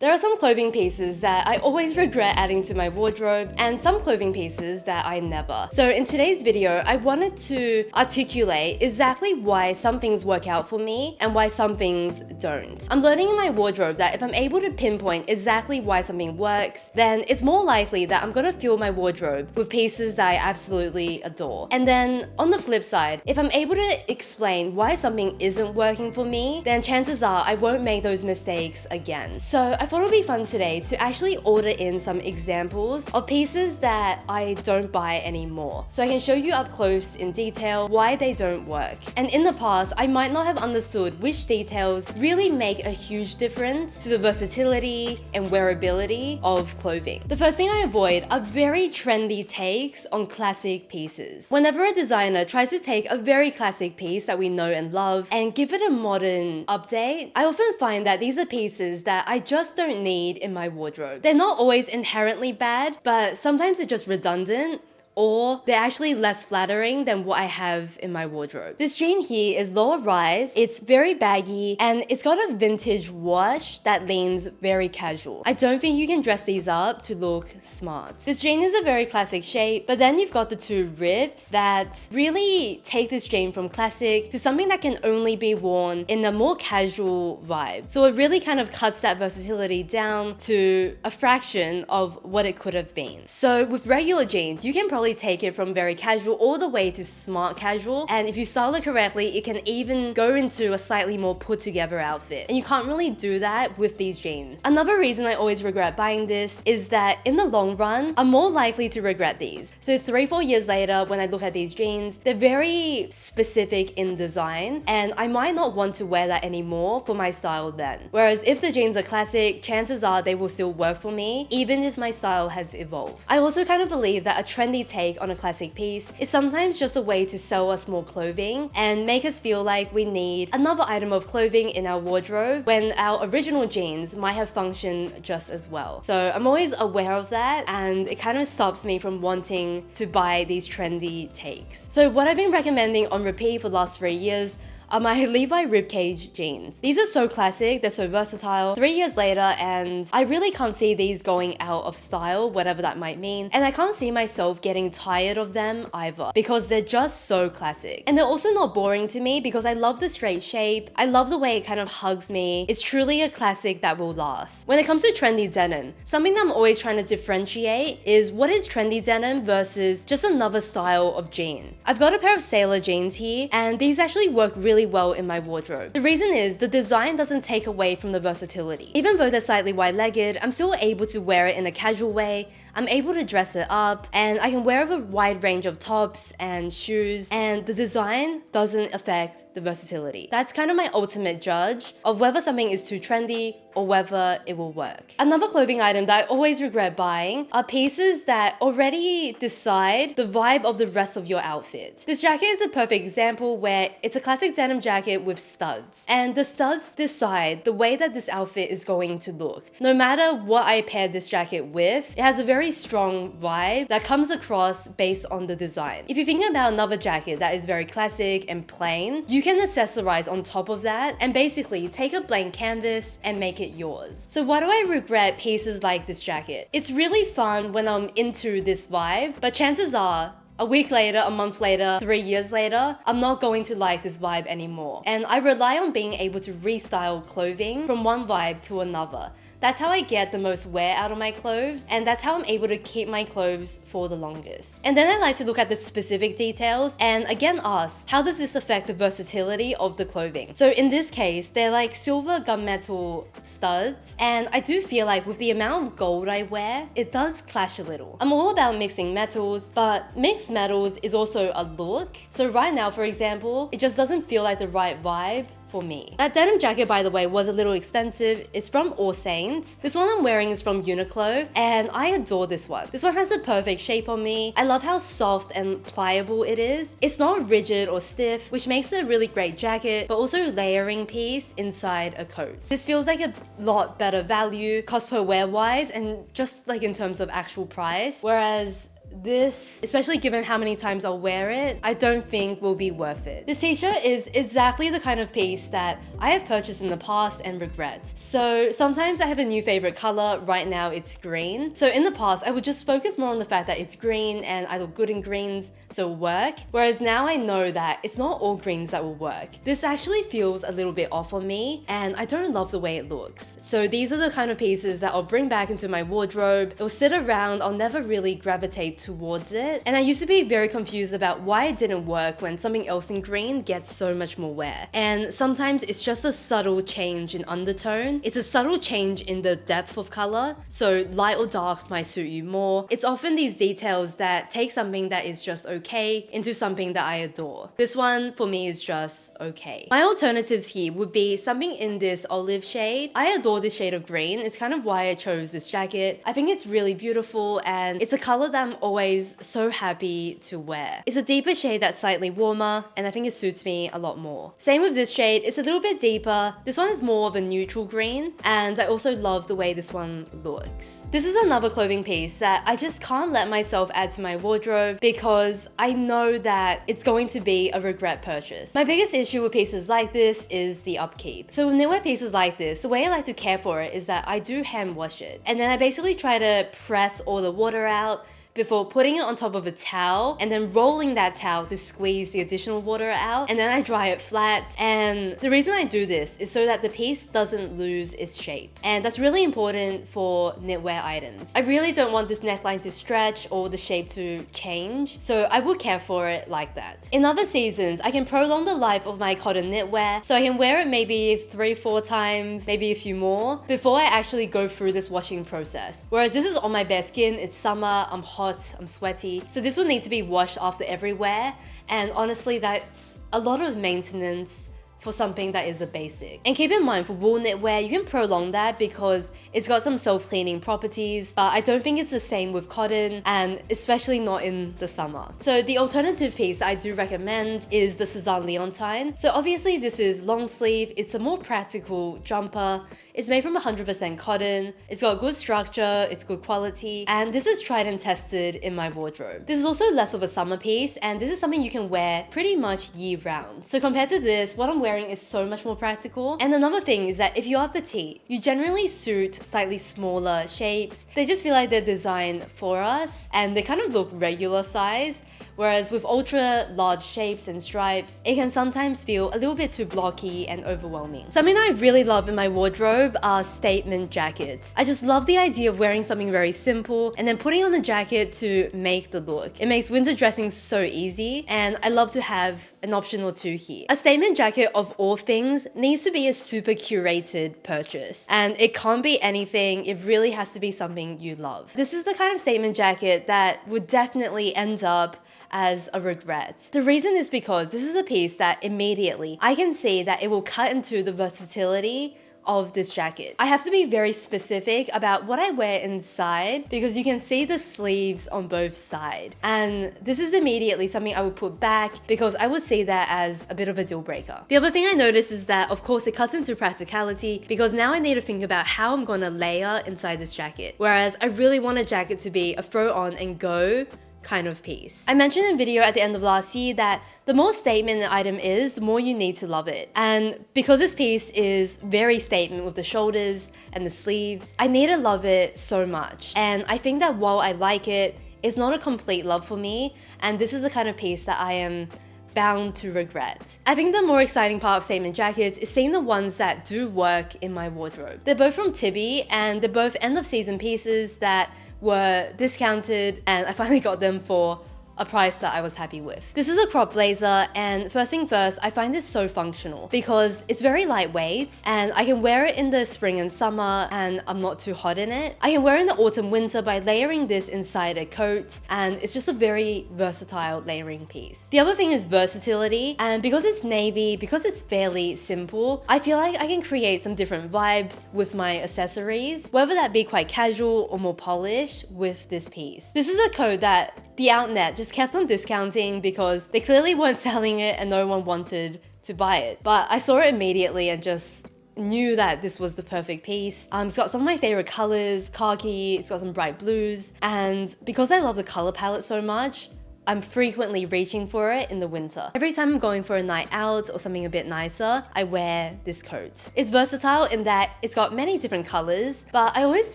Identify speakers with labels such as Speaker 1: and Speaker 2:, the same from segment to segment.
Speaker 1: There are some clothing pieces that I always regret adding to my wardrobe and some clothing pieces that I never. So in today's video, I wanted to articulate exactly why some things work out for me and why some things don't. I'm learning in my wardrobe that if I'm able to pinpoint exactly why something works, then it's more likely that I'm gonna fill my wardrobe with pieces that I absolutely adore. And then on the flip side, if I'm able to explain why something isn't working for me, then chances are I won't make those mistakes again. So I thought it would be fun today to actually order in some examples of pieces that I don't buy anymore, so I can show you up close in detail why they don't work. And in the past, I might not have understood which details really make a huge difference to the versatility and wearability of clothing. The first thing I avoid are very trendy takes on classic pieces. Whenever a designer tries to take a very classic piece that we know and love and give it a modern update, I often find that these are pieces that I just don't need in my wardrobe. They're not always inherently bad, but sometimes they're just redundant, or they're actually less flattering than what I have in my wardrobe. This jean here is lower rise, it's very baggy, and it's got a vintage wash that leans very casual. I don't think you can dress these up to look smart. This jean is a very classic shape, but then you've got the two rips that really take this jean from classic to something that can only be worn in a more casual vibe. So it really kind of cuts that versatility down to a fraction of what it could have been. So with regular jeans, you can probably take it from very casual all the way to smart casual, and if you style it correctly, it can even go into a slightly more put together outfit, and you can't really do that with these jeans. Another reason I always regret buying this is that in the long run, I'm more likely to regret these. So 3-4 years later, when I look at these jeans, they're very specific in design, and I might not want to wear that anymore for my style then. Whereas if the jeans are classic, chances are they will still work for me, even if my style has evolved. I also kind of believe that a trendy take on a classic piece is sometimes just a way to sell us more clothing and make us feel like we need another item of clothing in our wardrobe when our original jeans might have functioned just as well. So I'm always aware of that, and it kind of stops me from wanting to buy these trendy takes. So what I've been recommending on repeat for the last 3 years are my Levi ribcage jeans. These are so classic, they're so versatile. 3 years later, and I really can't see these going out of style, whatever that might mean. And I can't see myself getting tired of them either, because they're just so classic. And they're also not boring to me because I love the straight shape. I love the way it kind of hugs me. It's truly a classic that will last. When it comes to trendy denim, something that I'm always trying to differentiate is what is trendy denim versus just another style of jean. I've got a pair of sailor jeans here, and these actually work really well in my wardrobe. The reason is the design doesn't take away from the versatility. Even though they're slightly wide-legged, I'm still able to wear it in a casual way. I'm able to dress it up, and I can wear a wide range of tops and shoes, and the design doesn't affect the versatility. That's kind of my ultimate judge of whether something is too trendy or whether it will work. Another clothing item that I always regret buying are pieces that already decide the vibe of the rest of your outfit. This jacket is a perfect example where it's a classic denim jacket with studs, and the studs decide the way that this outfit is going to look. No matter what I pair this jacket with, it has a very strong vibe that comes across based on the design. If you think about another jacket that is very classic and plain, you can accessorize on top of that and basically take a blank canvas and make it yours. So why do I regret pieces like this jacket? It's really fun when I'm into this vibe, but chances are a week later, a month later, 3 years later, I'm not going to like this vibe anymore. And I rely on being able to restyle clothing from one vibe to another. That's how I get the most wear out of my clothes, and that's how I'm able to keep my clothes for the longest. And then I like to look at the specific details and again ask, how does this affect the versatility of the clothing? So in this case, they're like silver gunmetal studs, and I do feel like with the amount of gold I wear, it does clash a little. I'm all about mixing metals, but mixed metals is also a look. So right now, for example, it just doesn't feel like the right vibe for me. That denim jacket, by the way, was a little expensive. It's from All Saints. This one I'm wearing is from Uniqlo, and I adore this one. This one has a perfect shape on me. I love how soft and pliable it is. It's not rigid or stiff, which makes it a really great jacket, but also layering piece inside a coat. This feels like a lot better value, cost per wear wise, and just like in terms of actual price. Whereas this, especially given how many times I'll wear it, I don't think will be worth it. This t-shirt is exactly the kind of piece that I have purchased in the past and regret. So sometimes I have a new favorite color. Right now it's green. So in the past, I would just focus more on the fact that it's green and I look good in greens, so it'll work. Whereas now I know that it's not all greens that will work. This actually feels a little bit off on me and I don't love the way it looks. So these are the kind of pieces that I'll bring back into my wardrobe. It'll sit around, I'll never really gravitate towards it. And I used to be very confused about why it didn't work when something else in green gets so much more wear. And sometimes it's just a subtle change in undertone. It's a subtle change in the depth of color. So light or dark might suit you more. It's often these details that take something that is just okay into something that I adore. This one for me is just okay. My alternatives here would be something in this olive shade. I adore this shade of green. It's kind of why I chose this jacket. I think it's really beautiful and it's a color that I'm always so happy to wear. It's a deeper shade that's slightly warmer and I think it suits me a lot more. Same with this shade. It's a little bit deeper. This one is more of a neutral green and I also love the way this one looks. This is another clothing piece that I just can't let myself add to my wardrobe because I know that it's going to be a regret purchase. My biggest issue with pieces like this is the upkeep. So when they wear pieces like this, the way I like to care for it is that I do hand wash it. And then I basically try to press all the water out before putting it on top of a towel and then rolling that towel to squeeze the additional water out, and then I dry it flat. And the reason I do this is so that the piece doesn't lose its shape, and that's really important for knitwear items. I really don't want this neckline to stretch or the shape to change, so I would care for it like that. In other seasons, I can prolong the life of my cotton knitwear, so I can wear it maybe 3-4 times, maybe a few more, before I actually go through this washing process. Whereas this is on my bare skin, it's summer, I'm hot, I'm sweaty, so this will need to be washed after every wear, and honestly that's a lot of maintenance for something that is a basic. And keep in mind, for wool knitwear, you can prolong that because it's got some self-cleaning properties, but I don't think it's the same with cotton, and especially not in the summer. So the alternative piece I do recommend is the Cezanne Leontine. So obviously this is long sleeve, it's a more practical jumper, it's made from 100% cotton, it's got good structure, it's good quality, and this is tried and tested in my wardrobe. This is also less of a summer piece, and this is something you can wear pretty much year round. So compared to this, what I'm wearing is so much more practical. And another thing is that if you are petite, you generally suit slightly smaller shapes. They just feel like they're designed for us and they kind of look regular size. Whereas with ultra large shapes and stripes, it can sometimes feel a little bit too blocky and overwhelming. Something I really love in my wardrobe are statement jackets. I just love the idea of wearing something very simple and then putting on a jacket to make the look. It makes winter dressing so easy, and I love to have an option or two here. A statement jacket of all things needs to be a super curated purchase, and it can't be anything. It really has to be something you love. This is the kind of statement jacket that would definitely end up as a regret. The reason is because this is a piece that immediately I can see that it will cut into the versatility of this jacket. I have to be very specific about what I wear inside because you can see the sleeves on both sides, and this is immediately something I would put back because I would see that as a bit of a deal breaker. The other thing I noticed is that of course it cuts into practicality because now I need to think about how I'm gonna layer inside this jacket, whereas I really want a jacket to be a throw on and go kind of piece. I mentioned in a video at the end of last year that the more statement an item is, the more you need to love it. And because this piece is very statement with the shoulders and the sleeves, I need to love it so much. And I think that while I like it, it's not a complete love for me. And this is the kind of piece that I am bound to regret. I think the more exciting part of statement jackets is seeing the ones that do work in my wardrobe. They're both from Tibi and they're both end of season pieces that were discounted, and I finally got them for a price that I was happy with. This is a crop blazer, and first thing first, I find this so functional because it's very lightweight and I can wear it in the spring and summer and I'm not too hot in it. I can wear it in the autumn winter by layering this inside a coat, and it's just a very versatile layering piece. The other thing is versatility, and because it's navy, because it's fairly simple, I feel like I can create some different vibes with my accessories, whether that be quite casual or more polished with this piece. This is a coat that the Outnet just kept on discounting because they clearly weren't selling it and no one wanted to buy it. But I saw it immediately and just knew that this was the perfect piece. It's got some of my favorite colors, khaki, it's got some bright blues, and because I love the color palette so much, I'm frequently reaching for it in the winter. Every time I'm going for a night out or something a bit nicer, I wear this coat. It's versatile in that it's got many different colors, but I always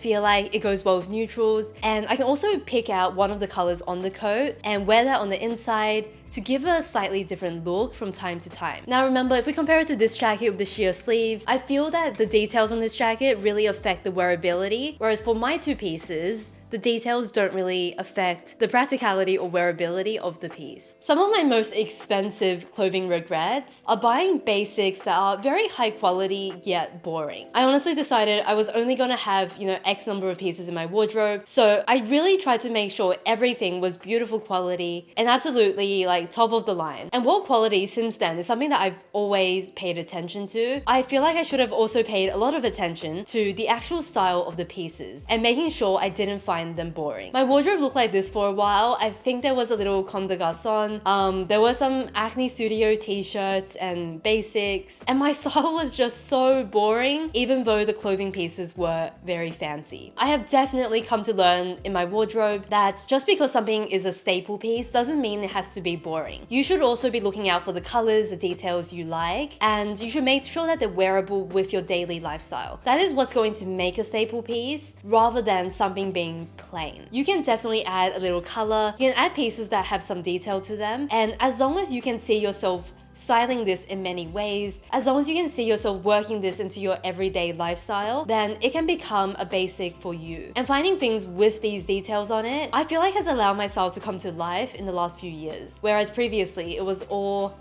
Speaker 1: feel like it goes well with neutrals, and I can also pick out one of the colors on the coat and wear that on the inside to give a slightly different look from time to time. Now remember, if we compare it to this jacket with the sheer sleeves, I feel that the details on this jacket really affect the wearability, whereas for my two pieces, the details don't really affect the practicality or wearability of the piece. Some of my most expensive clothing regrets are buying basics that are very high quality yet boring. I honestly decided I was only gonna have, X number of pieces in my wardrobe, so I really tried to make sure everything was beautiful quality and absolutely like top of the line. And while quality since then is something that I've always paid attention to, I feel like I should have also paid a lot of attention to the actual style of the pieces and making sure I didn't find them boring. My wardrobe looked like this for a while. I think there was a little Comme des Garçons, there were some Acne Studio t-shirts and basics, and my style was just so boring even though the clothing pieces were very fancy. I have definitely come to learn in my wardrobe that just because something is a staple piece doesn't mean it has to be boring. You should also be looking out for the colors, the details you like, and you should make sure that they're wearable with your daily lifestyle. That is what's going to make a staple piece rather than something being plain. You can definitely add a little color, you can add pieces that have some detail to them, and as long as you can see yourself styling this in many ways, as long as you can see yourself working this into your everyday lifestyle, then it can become a basic for you. And finding things with these details on it, I feel like has allowed my style to come to life in the last few years, whereas previously it was all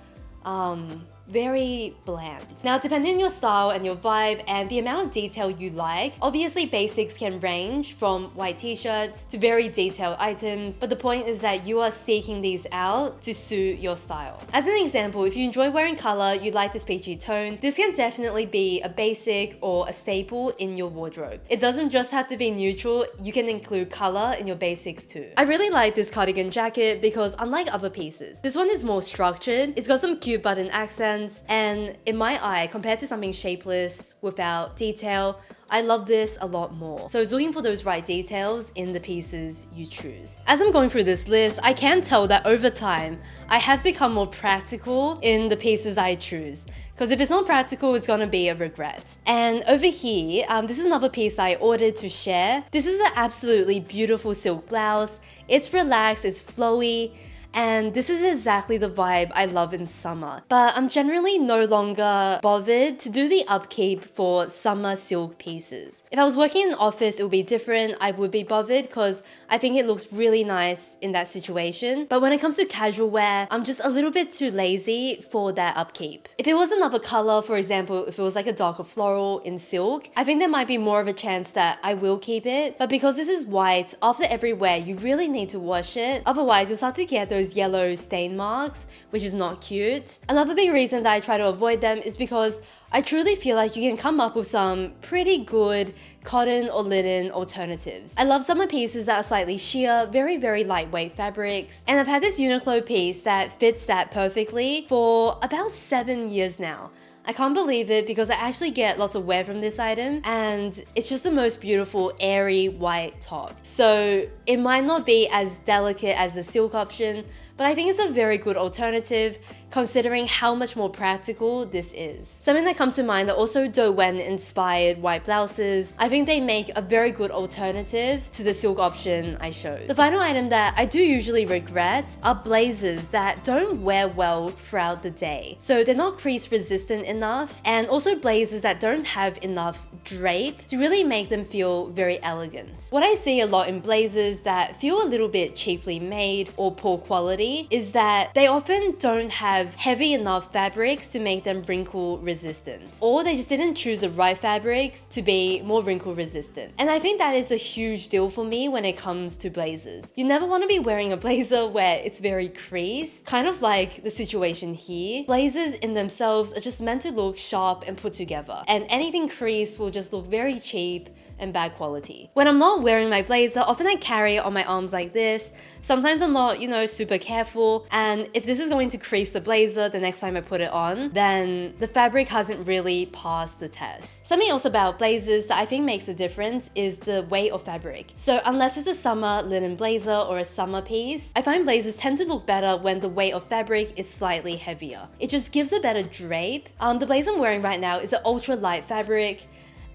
Speaker 1: very bland. Now, depending on your style and your vibe and the amount of detail you like, obviously basics can range from white t-shirts to very detailed items, but the point is that you are seeking these out to suit your style. As an example, if you enjoy wearing color, you like this peachy tone, this can definitely be a basic or a staple in your wardrobe. It doesn't just have to be neutral, you can include color in your basics too. I really like this cardigan jacket because unlike other pieces, this one is more structured, it's got some cute button accents, and in my eye, compared to something shapeless without detail, I love this a lot more. So it's looking for those right details in the pieces you choose. As I'm going through this list, I can tell that over time, I have become more practical in the pieces I choose. Because if it's not practical, it's gonna be a regret. And over here, this is another piece I ordered to share. This is an absolutely beautiful silk blouse. It's relaxed, it's flowy, and this is exactly the vibe I love in summer. But I'm generally no longer bothered to do the upkeep for summer silk pieces. If I was working in an office, it would be different. I would be bothered because I think it looks really nice in that situation. But when it comes to casual wear, I'm just a little bit too lazy for that upkeep. If it was another color, for example, if it was like a darker floral in silk, I think there might be more of a chance that I will keep it. But because this is white, after every wear, you really need to wash it. Otherwise, you'll start to get those yellow stain marks, which is not cute. Another big reason that I try to avoid them is because I truly feel like you can come up with some pretty good cotton or linen alternatives. I love summer pieces that are slightly sheer, very lightweight fabrics, and I've had this Uniqlo piece that fits that perfectly for about 7 years now. I can't believe it because I actually get lots of wear from this item and it's just the most beautiful airy white top. So it might not be as delicate as the silk option, but I think it's a very good alternative considering how much more practical this is. Something that comes to mind are also Dowen inspired white blouses. I think they make a very good alternative to the silk option I showed. The final item that I do usually regret are blazers that don't wear well throughout the day. So they're not crease resistant enough, and also blazers that don't have enough drape to really make them feel very elegant. What I see a lot in blazers that feel a little bit cheaply made or poor quality is that they often don't have heavy enough fabrics to make them wrinkle resistant, or they just didn't choose the right fabrics to be more wrinkle resistant. And I think that is a huge deal for me when it comes to blazers. You never want to be wearing a blazer where it's very creased, kind of like the situation here. Blazers in themselves are just meant to look sharp and put together, and anything creased will just look very cheap and bad quality. When I'm not wearing my blazer, often I carry it on my arms like this. Sometimes I'm not, super careful, and if this is going to crease the blazer the next time I put it on, then the fabric hasn't really passed the test. Something else about blazers that I think makes a difference is the weight of fabric. So unless it's a summer linen blazer or a summer piece, I find blazers tend to look better when the weight of fabric is slightly heavier. It just gives a better drape. The blazer I'm wearing right now is an ultra light fabric,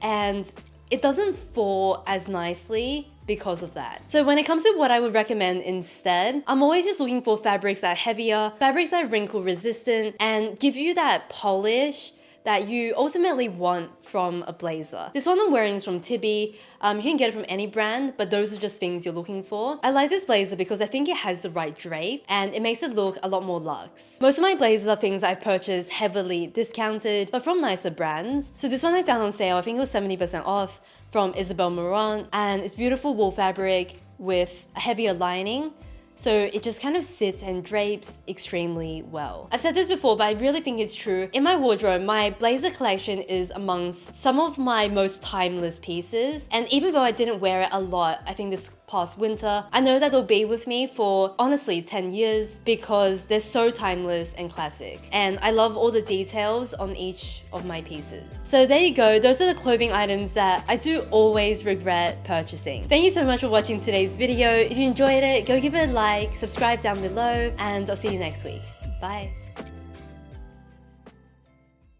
Speaker 1: and it doesn't fall as nicely because of that. So when it comes to what I would recommend instead, I'm always just looking for fabrics that are heavier, fabrics that are wrinkle resistant, and give you that polish that you ultimately want from a blazer. This one I'm wearing is from Tibi. You can get it from any brand, but those are just things you're looking for. I like this blazer because I think it has the right drape and it makes it look a lot more luxe. Most of my blazers are things I've purchased heavily discounted, but from nicer brands. So this one I found on sale, I think it was 70% off from Isabel Marant, and it's beautiful wool fabric with a heavier lining. So it just kind of sits and drapes extremely well. I've said this before, but I really think it's true. In my wardrobe, my blazer collection is amongst some of my most timeless pieces. And even though I didn't wear it a lot, I think this past winter, I know that they'll be with me for honestly 10 years because they're so timeless and classic. And I love all the details on each of my pieces. So there you go. Those are the clothing items that I do always regret purchasing. Thank you so much for watching today's video. If you enjoyed it, go give it a like, subscribe down below, and I'll see you next week. Bye.